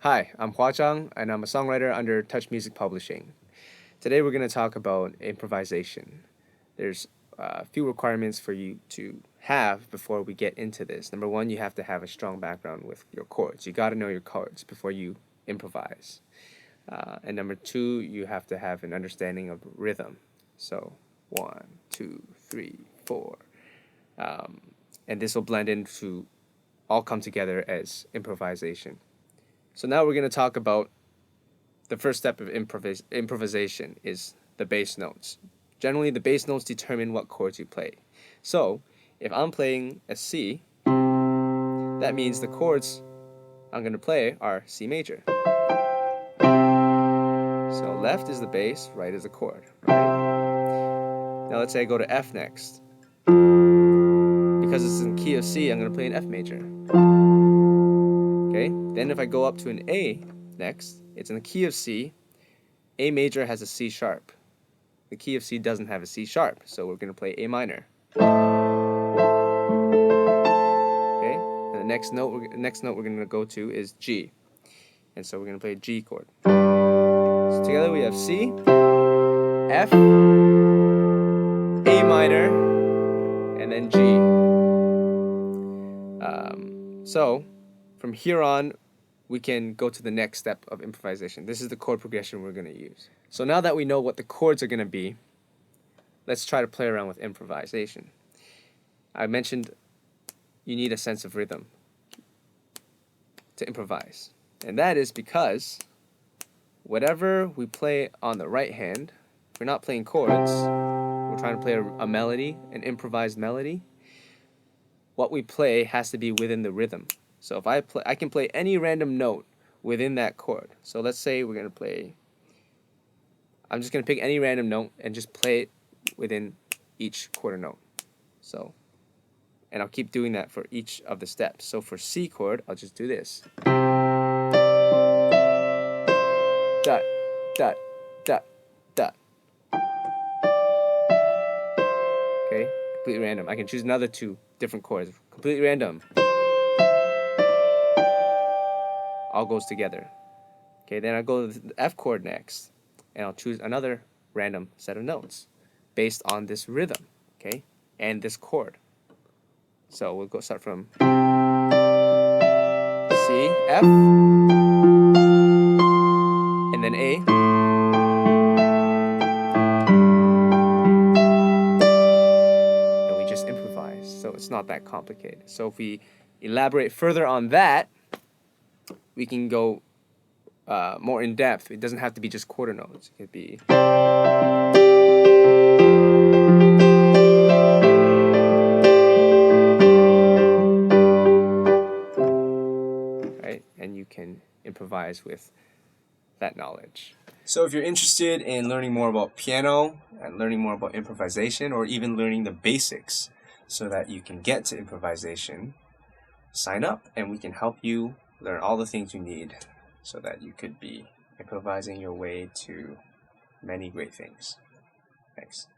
Hi, I'm Hua Chang, and I'm a songwriter under Touch Music Publishing. Today we're going to talk about improvisation. There's a few requirements for you to have before we get into this. Number one, you have to have a strong background with your chords. You got to know your chords before you improvise. And number two, you have to have an understanding of rhythm. So 1, 2, 3, 4. And this will blend into all come together as improvisation. So now we're going to talk about the first step of improvisation is the bass notes. Generally, the bass notes determine what chords you play. So if I'm playing a C, that means the chords I'm going to play are C major. So left is the bass, right is the chord. Right? Now let's say I go to F next. Because it's in key of C, I'm going to play an F major. Okay? Then if I go up to an A next, it's in the key of C. A major has a C sharp. The key of C doesn't have a C sharp, so we're going to play A minor. Okay? And the next note we're going to go to is G. And so we're going to play a G chord. So together we have C, F, A minor, and then G. So from here on, we can go to the next step of improvisation. This is the chord progression we're going to use. So now that we know what the chords are going to be, let's try to play around with improvisation. I mentioned you need a sense of rhythm to improvise. And that is because whatever we play on the right hand, we're not playing chords, we're trying to play a melody, an improvised melody. What we play has to be within the rhythm. So if I can play any random note within that chord. So let's say we're going to play, I'm just going to pick any random note and just play it within each quarter note. So, and I'll keep doing that for each of the steps. So for C chord, I'll just do this. Dot, dot, dot, dot. Okay, completely random. I can choose another two different chords. Completely random. All goes together. Okay, then I'll go to the F chord next, and I'll choose another random set of notes based on this rhythm, okay, and this chord. So we'll go start from C, F, and then A, and we just improvise. So it's not that complicated. So if we elaborate further on that, we can go more in depth. It doesn't have to be just quarter notes. It could be right, and you can improvise with that knowledge. So if you're interested in learning more about piano and learning more about improvisation, or even learning the basics so that you can get to improvisation, sign up and we can help you learn all the things you need so that you could be improvising your way to many great things. Thanks.